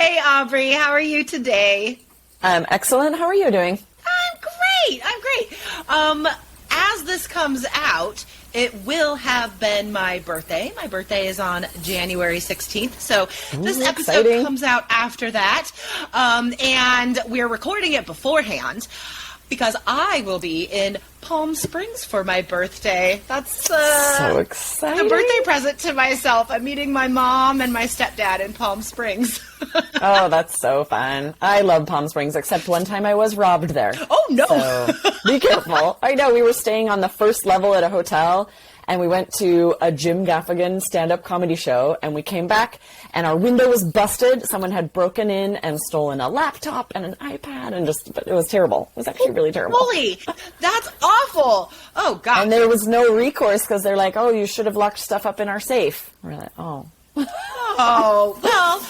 Hey, Aubrey, how are you today? I'm excellent. How are you doing? I'm great. As this comes out, it will have been my birthday. My birthday is on January 16th, so this episode exciting. comes out after that, and we're recording it beforehand because I will be in Palm Springs for my birthday. That's so exciting. the birthday present to myself. I'm meeting my mom and my stepdad in Palm Springs. Oh, that's so fun. I love Palm Springs, except one time I was robbed there. Oh, no. So be careful. I know, we were staying on the first level at a hotel, and we went to a Jim Gaffigan stand-up comedy show, and we came back, and our window was busted. Someone had broken in and stolen a laptop and an iPad, and it was terrible. It was actually really terrible. Holy, that's awful. Oh, God. And there was no recourse because they're like, oh, you should have locked stuff up in our safe. We're like, oh. Oh, well,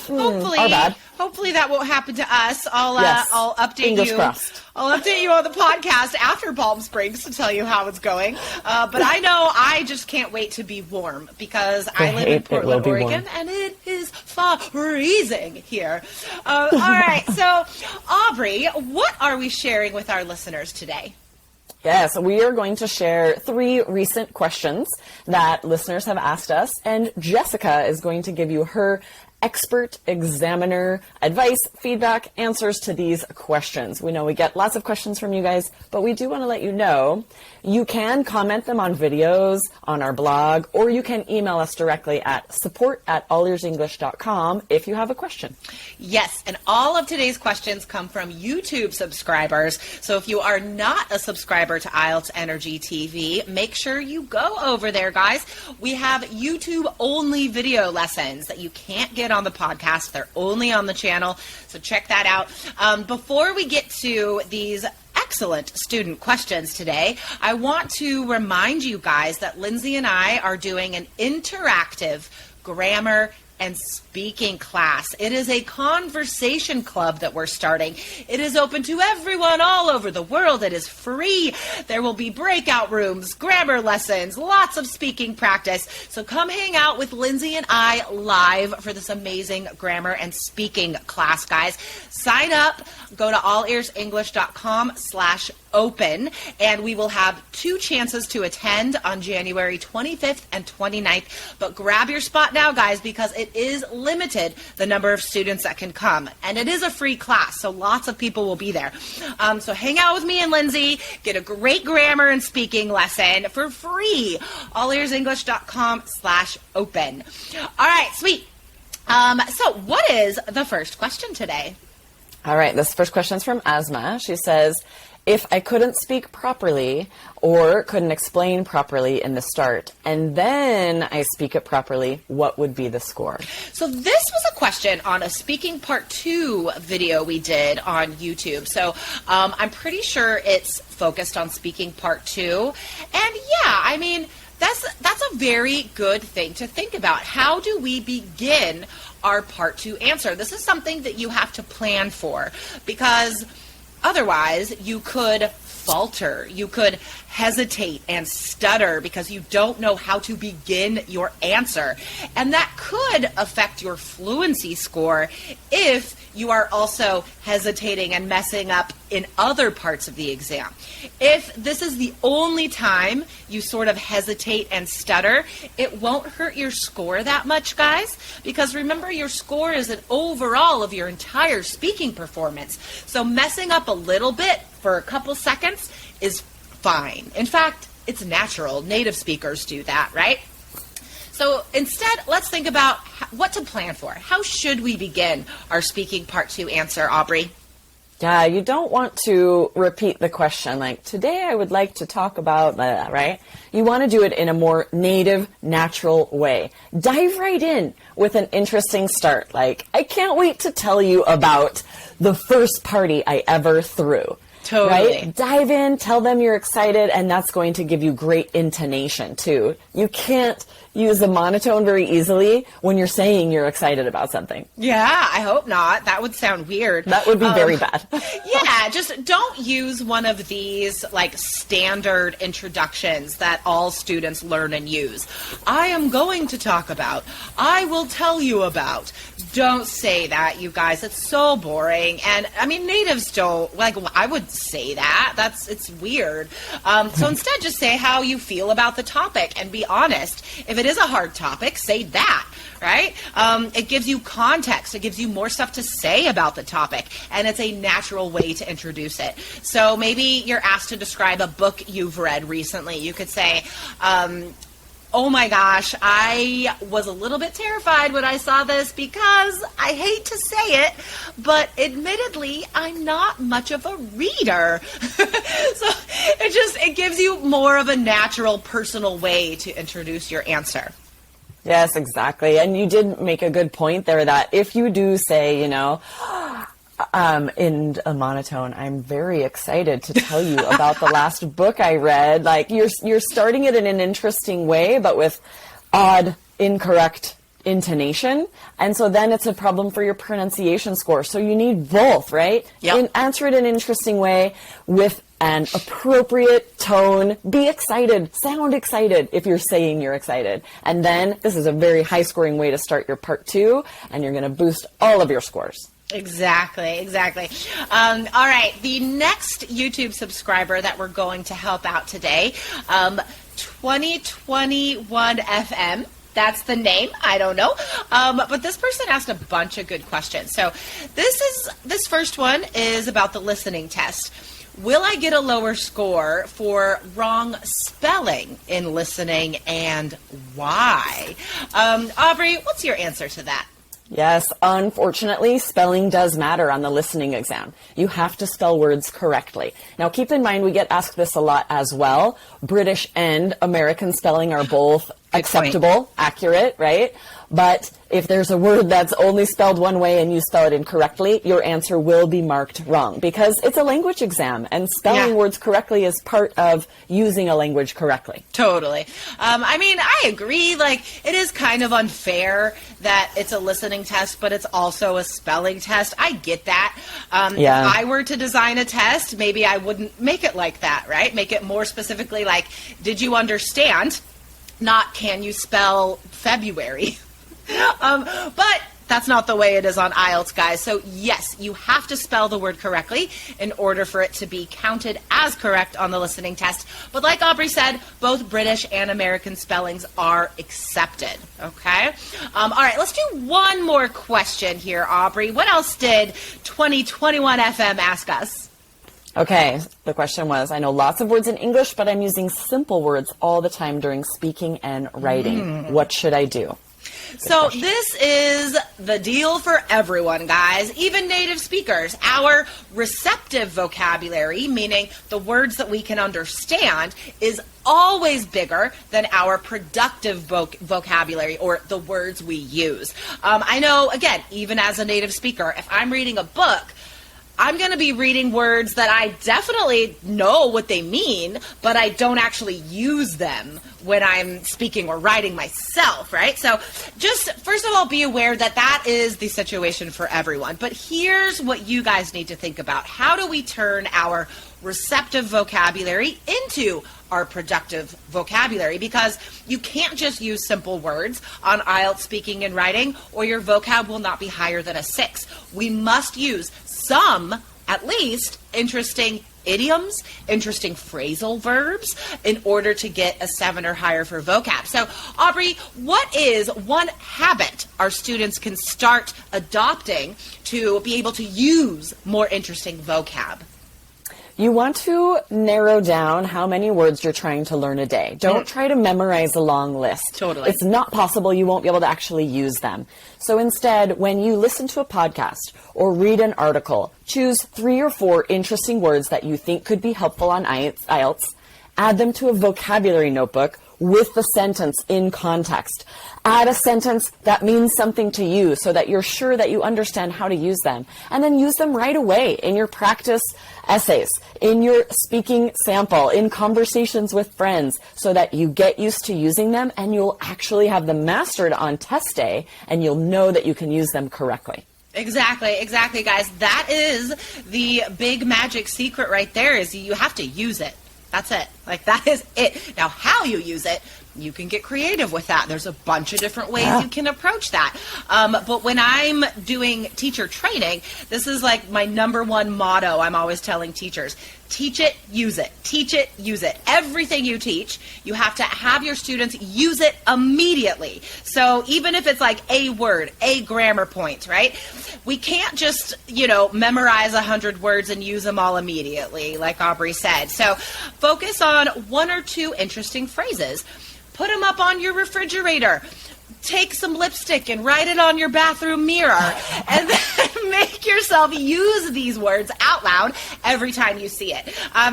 our bad. hopefully that won't happen to us. Yes. I'll update Fingers you. crossed. I'll update you on the podcast after Palm Springs to tell you how it's going. But I know I just can't wait to be warm because I live in Portland, Oregon, and it is freezing here. All right, so Aubrey, what are we sharing with our listeners today? Yes, we are going to share 3 recent questions that listeners have asked us, and Jessica is going to give you her expert examiner advice, feedback, answers to these questions. We know we get lots of questions from you guys, but we do want to let you know you can comment them on videos, on our blog, or you can email us directly at support@allearsenglish.com if you have a question. Yes, and all of today's questions come from YouTube subscribers. So if you are not a subscriber to IELTS Energy TV, make sure you go over there, guys. We have YouTube-only video lessons that you can't get on the podcast. They're only on the channel, so check that out. Before we get to these excellent student questions today, I want to remind you guys that Lindsay and I are doing an interactive grammar and speaking class. It is a conversation club that we're starting. It is open to everyone all over the world. It is free. There will be breakout rooms, grammar lessons, lots of speaking practice. So come hang out with Lindsay and I live for this amazing grammar and speaking class, guys. Sign up. Go to allearsenglish.com/open, and we will have 2 chances to attend on January 25th and 29th. But grab your spot now, guys, because it is limited, the number of students that can come. And it is a free class, so lots of people will be there. So hang out with me and Lindsay. Get a great grammar and speaking lesson for free. allearsenglish.com/open. All right, sweet. So what is the first question today? All right, this first question is from Asma. She says, if I couldn't speak properly or couldn't explain properly in the start, and then I speak it properly, what would be the score? So this was a question on a Speaking Part 2 video we did on YouTube. So I'm pretty sure it's focused on Speaking Part 2. And yeah, I mean, that's a very good thing to think about. How do we begin our Part 2 answer? This is something that you have to plan for, because otherwise you could falter, you could hesitate and stutter because you don't know how to begin your answer. And that could affect your fluency score if you are also hesitating and messing up in other parts of the exam. If this is the only time you sort of hesitate and stutter, it won't hurt your score that much, guys, because remember, your score is an overall of your entire speaking performance. So messing up a little bit for a couple seconds is fine. In fact, it's natural. Native speakers do that, right? So instead, let's think about what to plan for. How should we begin our Speaking Part 2 answer, Aubrey? Yeah, you don't want to repeat the question like, today I would like to talk about, right? You want to do it in a more native, natural way. Dive right in with an interesting start, like, I can't wait to tell you about the first party I ever threw. Totally. Right? Dive in, tell them you're excited, and that's going to give you great intonation, too. You can't use a monotone very easily when you're saying you're excited about something. Yeah, I hope not. That would sound weird. That would be very bad. Yeah, just don't use one of these like standard introductions that all students learn and use. I am going to talk about. I will tell you about. Don't say that, you guys. It's so boring. And I mean, natives don't, like, I would say that. It's weird. So instead, just say how you feel about the topic and be honest. If it is a hard topic, say that, right? It gives you context. It gives you more stuff to say about the topic. And it's a natural way to introduce it. So maybe you're asked to describe a book you've read recently. You could say, oh my gosh, I was a little bit terrified when I saw this because I hate to say it, but admittedly, I'm not much of a reader. So it gives you more of a natural, personal way to introduce your answer. Yes, exactly. And you did make a good point there that if you do say, in a monotone, I'm very excited to tell you about the last book I read. Like you're starting it in an interesting way, but with odd, incorrect intonation. And so then it's a problem for your pronunciation score. So you need both, right? Yep. Answer it in an interesting way with an appropriate tone. Be excited. Sound excited if you're saying you're excited. And then this is a very high scoring way to start your part 2, and you're going to boost all of your scores. Exactly. All right, the next YouTube subscriber that we're going to help out today, 2021 FM. That's the name. I don't know. But this person asked a bunch of good questions. So this first one is about the listening test. Will I get a lower score for wrong spelling in listening, and why? Aubrey, what's your answer to that? Yes, unfortunately, spelling does matter on the listening exam. You have to spell words correctly. Now, keep in mind, we get asked this a lot as well. British and American spelling are both acceptable, accurate, right? But if there's a word that's only spelled one way and you spell it incorrectly, your answer will be marked wrong because it's a language exam, and spelling words correctly is part of using a language correctly. Totally. I mean, I agree. Like, it is kind of unfair that it's a listening test, but it's also a spelling test. I get that. If I were to design a test, maybe I wouldn't make it like that, right? Make it more specifically like, did you understand? Not, can you spell February? But that's not the way it is on IELTS, guys. So yes, you have to spell the word correctly in order for it to be counted as correct on the listening test. But like Aubrey said, both British and American spellings are accepted, okay? All right, let's do one more question here, Aubrey. What else did 2021 FM ask us? Okay, the question was, I know lots of words in English, but I'm using simple words all the time during speaking and writing. What should I do? So this is the deal for everyone, guys, even native speakers. Our receptive vocabulary, meaning the words that we can understand, is always bigger than our productive vocabulary, or the words we use. I know, again, even as a native speaker, if I'm reading a book, I'm going to be reading words that I definitely know what they mean, but I don't actually use them when I'm speaking or writing myself, right? So just, first of all, be aware that that is the situation for everyone. But here's what you guys need to think about. How do we turn our receptive vocabulary into our productive vocabulary? Because you can't just use simple words on IELTS speaking and writing, or your vocab will not be higher than a 6. We must use some, at least, interesting idioms, interesting phrasal verbs in order to get a 7 or higher for vocab. So, Aubrey, what is one habit our students can start adopting to be able to use more interesting vocab? You want to narrow down how many words you're trying to learn a day. Don't try to memorize a long list. Totally. It's not possible. You won't be able to actually use them. So instead, when you listen to a podcast or read an article, choose 3 or 4 interesting words that you think could be helpful on IELTS, add them to a vocabulary notebook with the sentence in context. Add a sentence that means something to you so that you're sure that you understand how to use them. And then use them right away in your practice essays, in your speaking sample, in conversations with friends, so that you get used to using them and you'll actually have them mastered on test day, and you'll know that you can use them correctly. Exactly, guys. That is the big magic secret right there, is you have to use it. That's it. Like, that is it. Now, how you use it, you can get creative with that. There's a bunch of different ways you can approach that. But when I'm doing teacher training, this is like my number one motto I'm always telling teachers. Teach it, use it. Teach it, use it. Everything you teach, you have to have your students use it immediately. So even if it's like a word, a grammar point, right? We can't just, memorize 100 words and use them all immediately, like Aubrey said. So focus on one or two interesting phrases. Put them up on your refrigerator. Take some lipstick and write it on your bathroom mirror, and then make yourself use these words out loud every time you see it.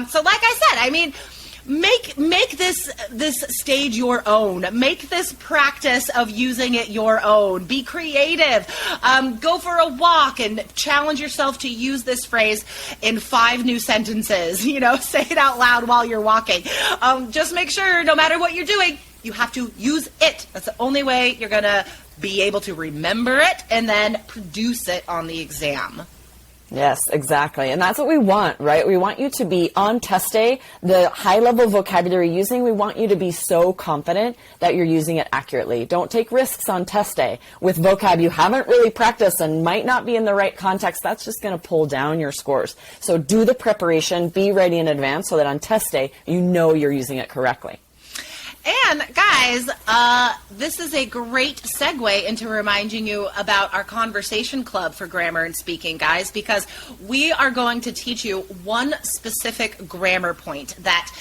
So like I said, make this stage your own. Make this practice of using it your own. Be creative. Go for a walk and challenge yourself to use this phrase in 5 new sentences. Say it out loud while you're walking. Just make sure, no matter what you're doing, you have to use it. That's the only way you're going to be able to remember it and then produce it on the exam. Yes, exactly. And that's what we want, right? We want you to be on test day, the high-level vocabulary using, we want you to be so confident that you're using it accurately. Don't take risks on test day with vocab you haven't really practiced and might not be in the right context. That's just going to pull down your scores. So do the preparation, be ready in advance so that on test day, you know you're using it correctly. And guys, this is a great segue into reminding you about our conversation club for grammar and speaking, guys, because we are going to teach you one specific grammar point that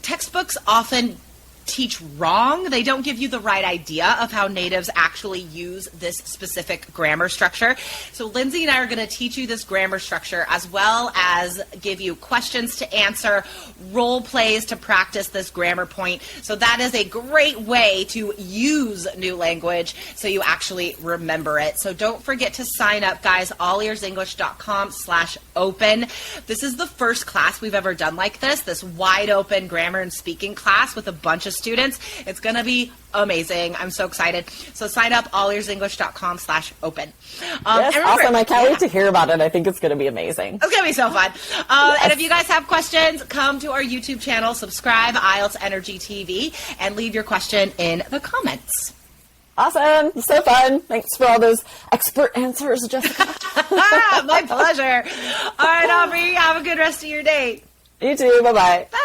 textbooks often teach wrong. They don't give you the right idea of how natives actually use this specific grammar structure. So Lindsay and I are going to teach you this grammar structure as well as give you questions to answer, role plays to practice this grammar point. So that is a great way to use new language so you actually remember it. So don't forget to sign up, guys, allearsenglish.com/open. This is the first class we've ever done like this wide open grammar and speaking class with a bunch of students. It's going to be amazing. I'm so excited. So sign up, allearsenglish.com/open. Yes, awesome. I can't wait to hear about it. I think it's going to be amazing. It's going to be so fun. Yes. And if you guys have questions, come to our YouTube channel, subscribe, IELTS Energy TV, and leave your question in the comments. Awesome. So fun. Thanks for all those expert answers, Jessica. My pleasure. All right, Aubrey, have a good rest of your day. You too. Bye-bye. Bye.